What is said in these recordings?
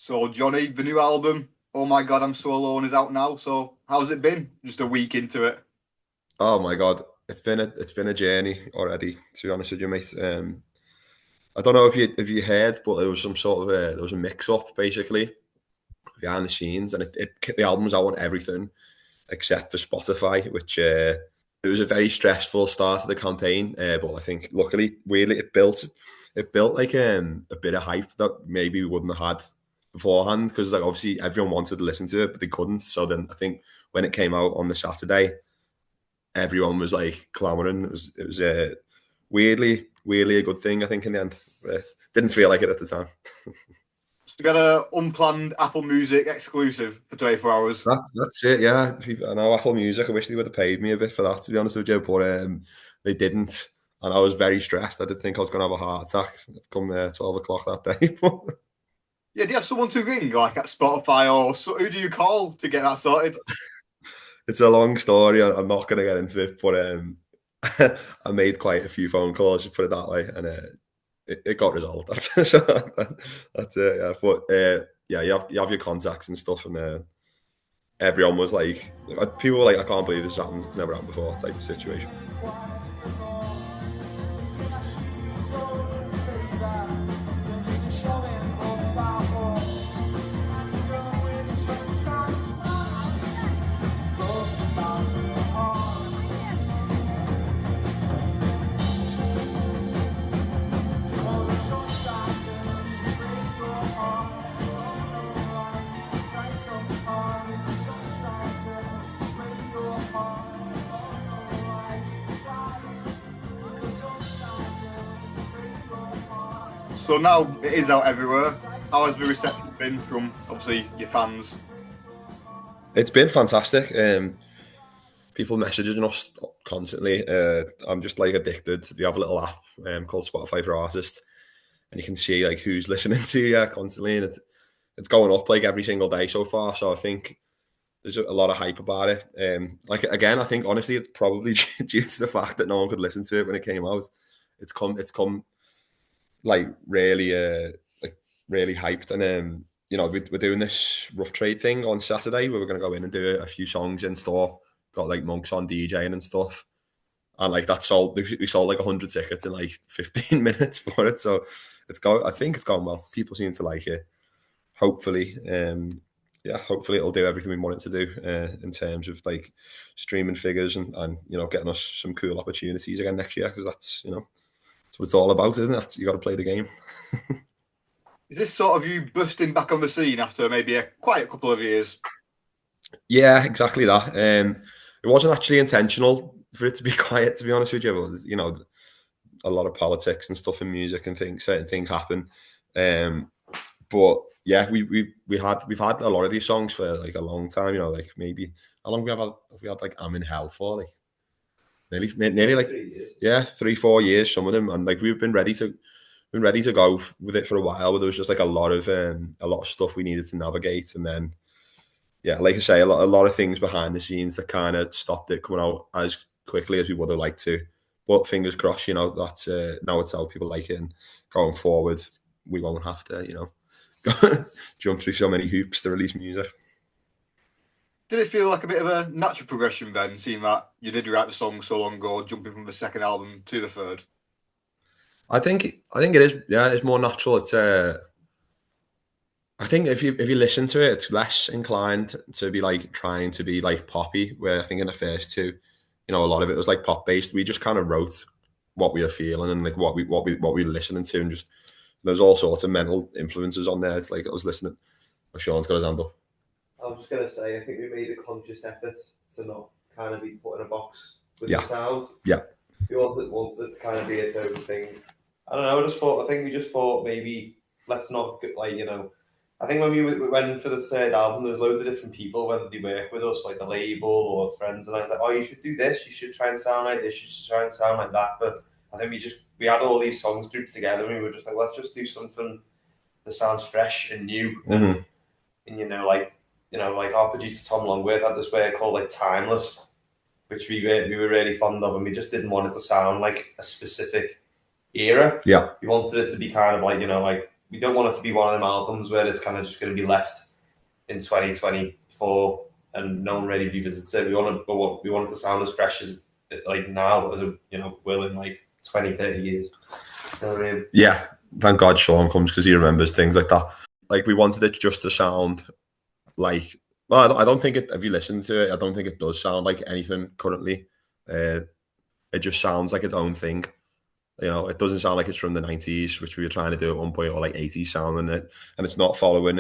So, Johnny, the new album, Oh My God, I'm So Alone, is out now. So, how's it been? Just a week into it. Oh my God, it's been a journey already. To be honest with you, mate. I don't know if you heard, but there was some sort of there was a mix up basically behind the scenes, and the album was out on everything except for Spotify, which it was a very stressful start to the campaign. But I think luckily, weirdly, it built like a bit of hype that maybe we wouldn't have had beforehand because like obviously everyone wanted to listen to it, but they couldn't. So then I think when it came out on the Saturday everyone was like clamoring. It was weirdly a good thing. I think in the end, didn't feel like it at the time. So, we got a unplanned Apple Music exclusive for 24 hours. That's it. Yeah, I know Apple Music. I wish they would have paid me a bit for that, to be honest with you, but they didn't, and I was very stressed. I did think I was going to have a heart attack come 12 o'clock that day. Yeah, do you have someone to ring, like at Spotify, or who do you call to get that sorted? It's a long story. I'm not going to get into it, but I made quite a few phone calls, to put it that way, and it got resolved. That's it. Yeah, but yeah, you have your contacts and stuff, and everyone was like, people were like, I can't believe this happened. It's never happened before, type of situation. So now it is out everywhere. How has the reception been from obviously your fans? It's been fantastic. People messaging us constantly. I'm just like addicted. We have a little app called Spotify for Artists, and you can see like who's listening to you constantly, and it's going up like every single day so far. So I think there's a lot of hype about it. Like again, I think honestly, it's probably due to the fact that no one could listen to it when it came out. It's come like like really hyped, and we're doing this rough trade thing on Saturday where we're gonna go in and do a few songs in store. Got like monks on DJing and stuff, and like that sold. We sold like 100 tickets in like 15 minutes for it. So I think it's gone well. People seem to like it. Hopefully, yeah, hopefully it'll do everything we want it to do in terms of like streaming figures and getting us some cool opportunities again next year because that's what it's all about, isn't it? You got to play the game. Is this sort of you busting back on the scene after maybe a quiet couple of years? Yeah, exactly that. It wasn't actually intentional for it to be quiet, to be honest with you. But, a lot of politics and stuff in music and things, certain things happen. But yeah, we've had a lot of these songs for like a long time. Like maybe how long have we had like I'm in Hell for like nearly like 3 years. yeah 3-4 years, some of them, and like we've been ready to go with it for a while. But there was just like a lot of stuff we needed to navigate, and then yeah, like I say, a lot of things behind the scenes that kind of stopped it coming out as quickly as we would have liked to. But fingers crossed, that now it's out, people like it, and going forward, we won't have to, jump through so many hoops to release music. Did it feel like a bit of a natural progression then, seeing that you did write the song so long ago, jumping from the second album to the third? I think it is. Yeah, it's more natural. I think if you listen to it, it's less inclined to be like trying to be like poppy. Where I think in the first two, a lot of it was like pop based. We just kind of wrote what we were feeling and like what we were listening to, and just there's all sorts of mental influences on there. It's like I was listening. Oh, Sean's got his hand up. I was just gonna say, I think we made a conscious effort to not kind of be put in a box with the Yeah, sound. yeah, We wanted it to kind of be its own thing. I don't know. I think we just thought maybe let's not get, like I think when we went for the third album, there was loads of different people, whether they work with us, like the label or friends, and I was like, oh, you should do this. You should try and sound like this. You should try and sound like that. But I think we had all these songs grouped together, and we were just like, let's just do something that sounds fresh and new, hmm and like our producer Tom Longworth had this word called like timeless, which we were really fond of, and we just didn't want it to sound like a specific era. yeah, We wanted it to be kind of like we don't want it to be one of them albums where it's kind of just going to be left in 2024 and no one really revisits it. We want it to sound as fresh as like now as will in like 20, 30 years. You know what I mean? Yeah, thank God Sean comes because he remembers things like that. Like we wanted it just to sound like. Well, I don't think it. If you listen to it, I don't think it does sound like anything currently. It just sounds like its own thing. It doesn't sound like it's from the 90s, which we were trying to do at one point, or like 80s sound in it, and it's not following.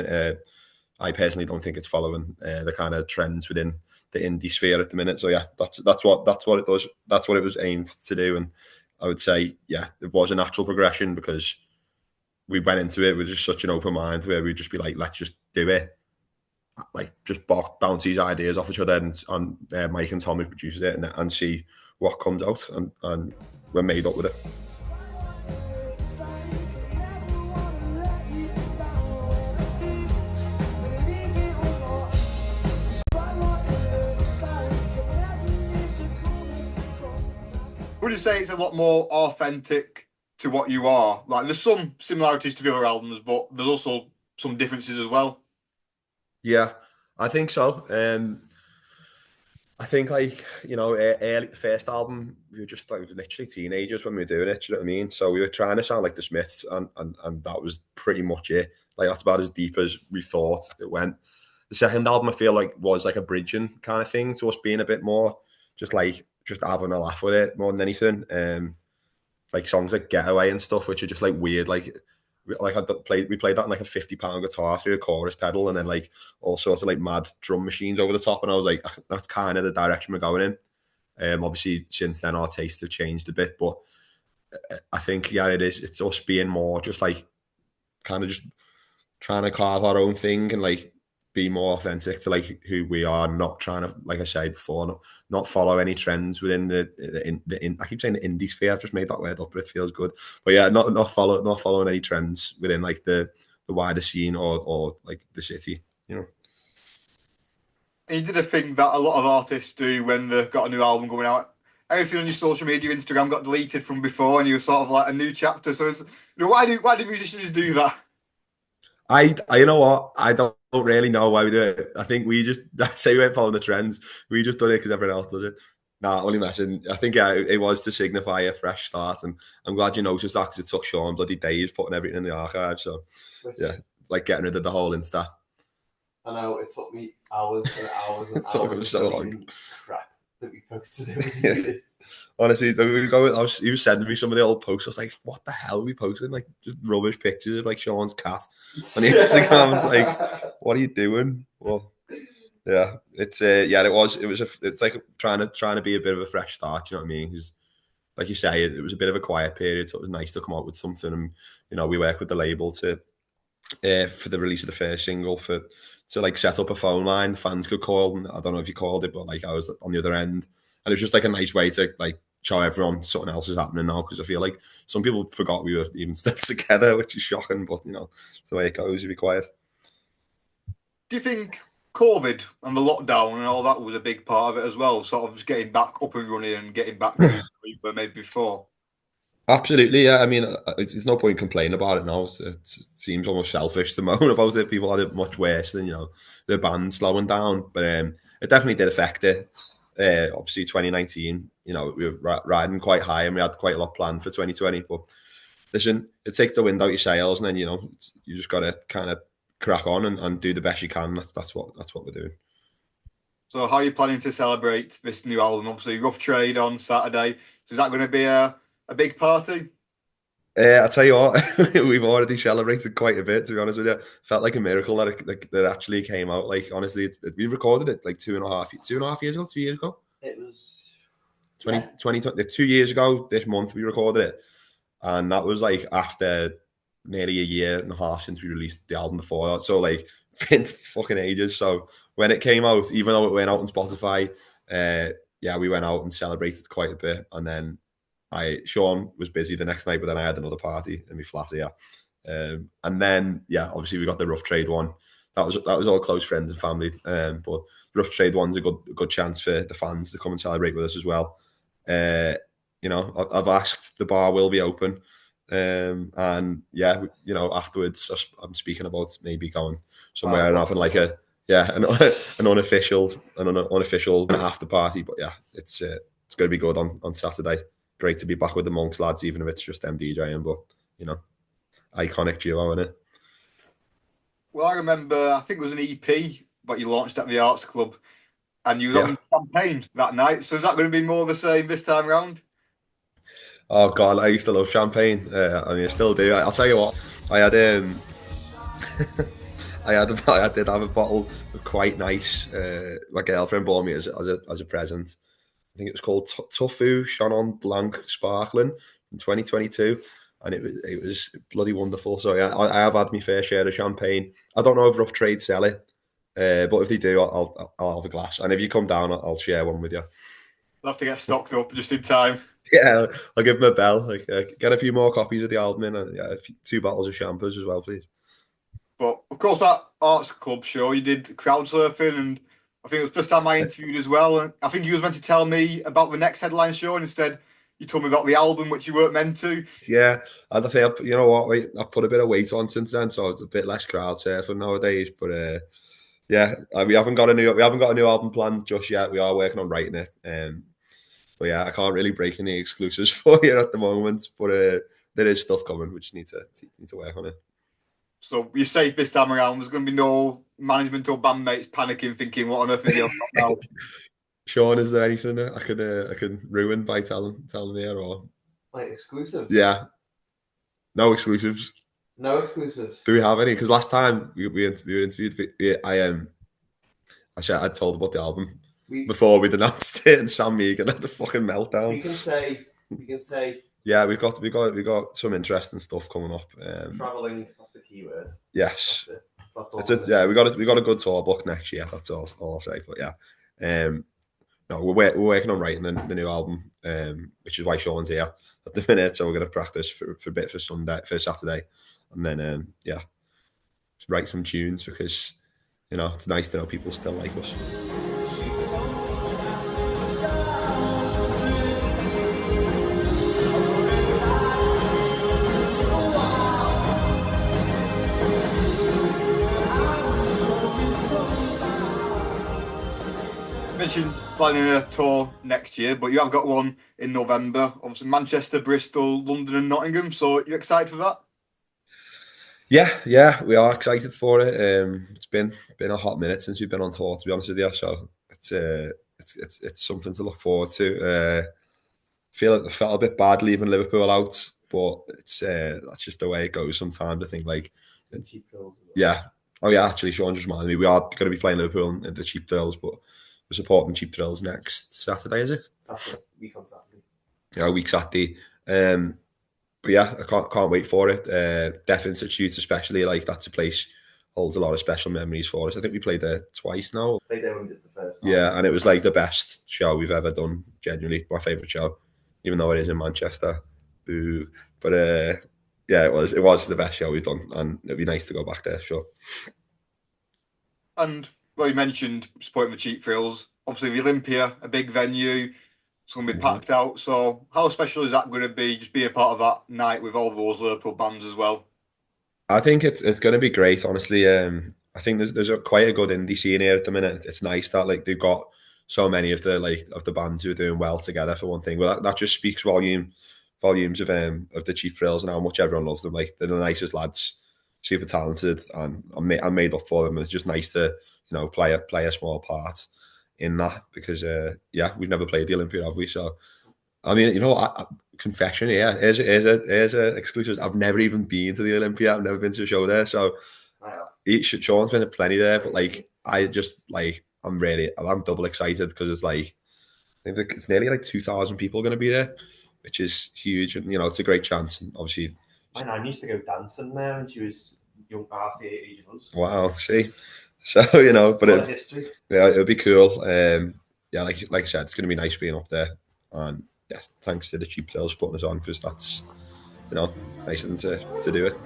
I personally don't think it's following the kind of trends within the indie sphere at the minute. So yeah, that's what it does. That's what it was aimed to do, and I would say it was a natural progression because we went into it with just such an open mind where we'd just be like, let's just do it. Like just bounce these ideas off each other, and Mike and Tommy produces it and see what comes out, and we're made up with it. Would you say it's a lot more authentic to what you are? Like, there's some similarities to the other albums, but there's also some differences as well. Yeah, I think so. I think early first album, we were just like literally teenagers when we were doing it. Do you know what I mean? So we were trying to sound like the Smiths, and that was pretty much it. Like that's about as deep as we thought it went. The second album, I feel like, was like a bridging kind of thing to us being a bit more just having a laugh with it more than anything. Like songs like Getaway and stuff, which are just like weird, we played that on like a £50 guitar through a chorus pedal, and then like all sorts of like mad drum machines over the top, and I was like, that's kind of the direction we're going in. Obviously since then our tastes have changed a bit, but I think it's us being more just like kind of just trying to carve our own thing and like be more authentic to like who we are, not trying to, like I said before, not follow any trends within the I keep saying the indie sphere. I've just made that word up, but it feels good. But yeah, not following any trends within like the wider scene or like the city, And you did a thing that a lot of artists do when they've got a new album going out. Everything on your social media, Instagram got deleted from before, and you were sort of like a new chapter. So why do musicians do that? I you know what? I don't really know why we do it. I think we just say we weren't following the trends. We just done it because everyone else does it. Nah, only messing. I think it was to signify a fresh start, and I'm glad you noticed that because it took Sean bloody days putting everything in the archive. So yeah, like getting rid of the whole Insta. I know it took me hours and hours and It took hours. so long. Crap that we posted everything. Honestly, he was sending me some of the old posts. I was like, what the hell are we posting? Like, just rubbish pictures of like Sean's cat on Instagram. It's like, what are you doing? Well, yeah, it's it's like trying to be a bit of a fresh start. You know what I mean? Because, like you say, it was a bit of a quiet period, so it was nice to come out with something. And we work with the label to for the release of the first single to like set up a phone line fans could call. And I don't know if you called it, but like I was on the other end, and it was just like a nice way to like show everyone something else is happening now, because I feel like some people forgot we were even still together, which is shocking, but it's the way it goes. You be quiet. Do you think COVID and the lockdown and all that was a big part of it as well, sort of just getting back up and running and getting back to where we were made before? Absolutely, yeah. I mean, it's no point complaining about it now. It seems almost selfish to moan about it. People had it much worse than the band slowing down, but it definitely did affect it. Obviously, 2019, we were riding quite high, and we had quite a lot planned for 2020. But listen, it takes the wind out your sails, and then you just got to kind of crack on and do the best you can. That's what we're doing. So, how are you planning to celebrate this new album? Obviously, Rough Trade on Saturday. So, is that going to be a big party? I tell you what, we've already celebrated quite a bit. To be honest with you, felt like a miracle that it actually came out. Like honestly, we recorded it like 2.5 years ago. 2 years ago. It was 20, 2 years ago this month we recorded it, and that was like after nearly a year and a half since we released the album before that. So like, it's been fucking ages. So when it came out, even though it went out on Spotify, we went out and celebrated quite a bit, and then Sean was busy the next night, but then I had another party in my flat here. And then obviously we got the Rough Trade one. That was all close friends and family. But the Rough Trade one's a good chance for the fans to come and celebrate with us as well. I've asked, the bar will be open. And yeah, you know, afterwards I'm speaking about maybe going somewhere Oh, and having like an unofficial after party. But yeah, it's going to be good on Saturday. Great to be back with the Monks lads, even if it's just them DJing. But you know, iconic duo, innit? Well, I remember, I think it was an EP, but you launched at the Arts Club, and you was Yeah. on champagne that night. So is that going to be more of the same this time round? Oh god, I used to love champagne. I mean, I still do. I'll tell you what, I had I did have a bottle of quite nice. My girlfriend bought me as a present. I think it was called Tofu Chenin Blanc Sparkling in 2022, and it was bloody wonderful. So yeah, I have had my fair share of champagne. I don't know if Rough Trade sell it, but if they do, I'll have a glass. And if you come down, I'll share one with you. I'll have to get stocked up just in time. Yeah, I'll give him a bell. Like, get a few more copies of the album in, and yeah, 2 bottles of shampoos as well, please. But of course, that Arts Club show, you did crowd surfing, and I think it was the first time I interviewed as well. And I think you was meant to tell me about the next headline show, and instead you told me about the album, which you weren't meant to. Yeah, and I think you know what, I've put a bit of weight on since then, so it's a bit less crowd surfing nowadays. But yeah, we haven't got a new album planned just yet. We are working on writing it. But yeah, I can't really break any exclusives for you at the moment. But there is stuff coming. We just need to work on it. So you're safe this time around. There's going to be no management or bandmates panicking, thinking, "What on earth is he on now?" Sean, is there anything that I could ruin by telling here or Like exclusives? Yeah, no exclusives. No exclusives. Do we have any? Because last time we were interviewed, I said I told about the album before we'd announced it, and Sam Megan had the fucking meltdown. We can say. Yeah, we got some interesting stuff coming up. Traveling, that's the keyword. Yes, that's all. We got a good tour book next year. That's all I'll say. But yeah, no, we're working on writing the new album, which is why Sean's here at the minute. So we're going to practice for a bit for Saturday, and then yeah, write some tunes because you know it's nice to know people still like us. Mentioned planning a tour next year, but you have got one in November. Obviously, Manchester, Bristol, London, and Nottingham. So you excited for that? Yeah, we are excited for it. It's been a hot minute since we've been on tour, to be honest with you. So it's something to look forward to. I felt a bit bad leaving Liverpool out, but it's that's just the way it goes sometimes. I think yeah. Oh yeah, actually, Sean just reminded me we are going to be playing Liverpool in the Cheap Thrills, but we're supporting Cheap Thrills next Saturday, is it? Saturday, week on Saturday. Yeah, week Saturday. But yeah, I can't wait for it. Deaf Institute, especially, like that's a place holds a lot of special memories for us. I think we played there twice now. Played there when we did the first time. Yeah, and it was like the best show we've ever done. Genuinely, my favourite show, even though it is in Manchester. Boo. But yeah, it was the best show we've done, and it'd be nice to go back there, sure. And well, you mentioned supporting the Cheap Thrills. Obviously, the Olympia, a big venue. It's going to be packed out. So how special is that going to be, just being a part of that night with all those Liverpool bands as well? I think it's going to be great, honestly. I think there's quite a good indie scene here at the minute. It's nice that like they've got so many of the bands who are doing well together for one thing. Well, that just speaks volumes of the Cheap Thrills and how much everyone loves them. Like they're the nicest lads, super talented, and I'm made up for them. It's just nice to play a small part in that because yeah, we've never played the Olympia, have we? So I mean, confession, yeah, here's a exclusive. I've never even been to the Olympia. I've never been to a show there. So Sean's been to plenty there, but like I'm double excited because it's like I think it's nearly like 2,000 people going to be there, which is huge, and it's a great chance. And obviously, my nan used to go dancing there when she was young, half the age of us. Wow, see. So but it'll be cool. Yeah, like I said, it's going to be nice being up there, and yeah, thanks to the Cheap Thrills putting us on because that's nice of them to do it.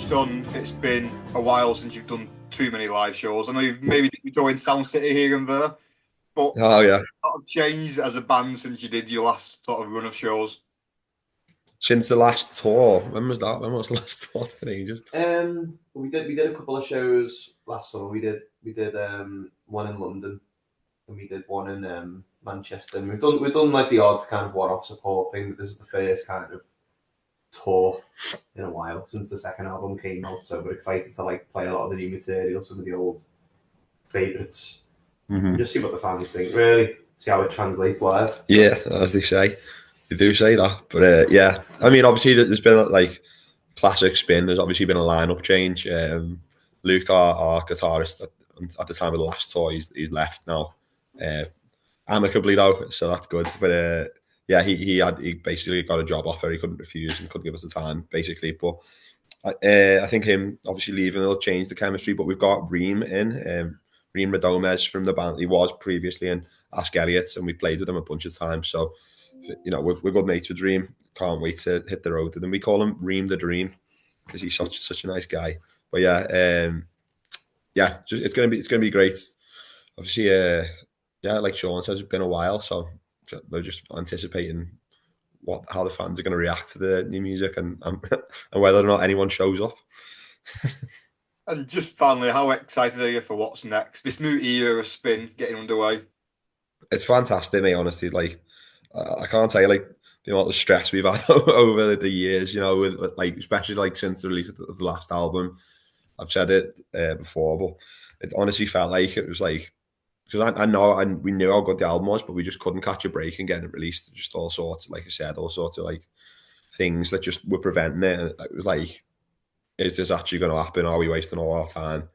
touched on it's been a while since you've done too many live shows. I know you've maybe joined Sound City here and there, but Oh yeah. sort of changed as a band since you did your last sort of run of shows. Since the last tour, when was that? When was the last tour? It's been ages. We did a couple of shows last summer. We did one in London, and we did one in Manchester. And we've done like the odd kind of one-off support thing. But this is the first kind of tour in a while since the second album came out. So we're excited to like play a lot of the new material, some of the old favourites, and just see what the fans think. Really, see how it translates live. Yeah, as they say, they do say that. But yeah, I mean, obviously there's been like classic Spinn. There's obviously been a lineup change. Luke, our guitarist, at the time of the last tour, he's left now, amicably though, so that's good. But yeah, he basically got a job offer he couldn't refuse and couldn't give us the time basically. But I think him obviously leaving will change the chemistry. But we've got Reem in, Reem Radomez from the band. He was previously in Ask Elliott, and we played with him a bunch of times. So you know we're good mates with Reem. Can't wait to hit the road with him. We call him Reem the Dream because he's such a nice guy. But yeah, it's gonna be great. Obviously, yeah, like Sean says, it's been a while, so we're just anticipating how the fans are going to react to the new music and whether or not anyone shows up. And just finally, how excited are you for what's next? This new era of Spinn getting underway. It's fantastic, mate. Honestly, like I can't tell you like the amount of stress we've had over the years. You know, with like especially like since the release of the last album. I've said it before, but it honestly felt like it was like because I know and we knew how good the album was, but we just couldn't catch a break and get it released. Just all sorts, like I said, all sorts of like things that just were preventing it. And it was like, is this actually going to happen? Are we wasting all our time?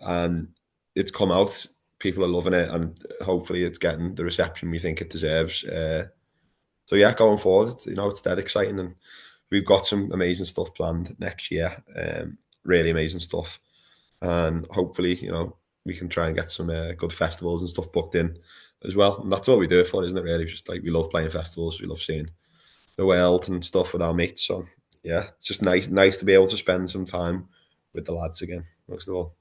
And it's come out. People are loving it, and hopefully, it's getting the reception we think it deserves. So yeah, going forward, you know, it's dead exciting, and we've got some amazing stuff planned next year. Really amazing stuff, and hopefully, you know, we can try and get some good festivals and stuff booked in as well. And that's what we do it for, isn't it? Really, just like we love playing festivals, we love seeing the world and stuff with our mates. So yeah, it's just nice to be able to spend some time with the lads again, most of all.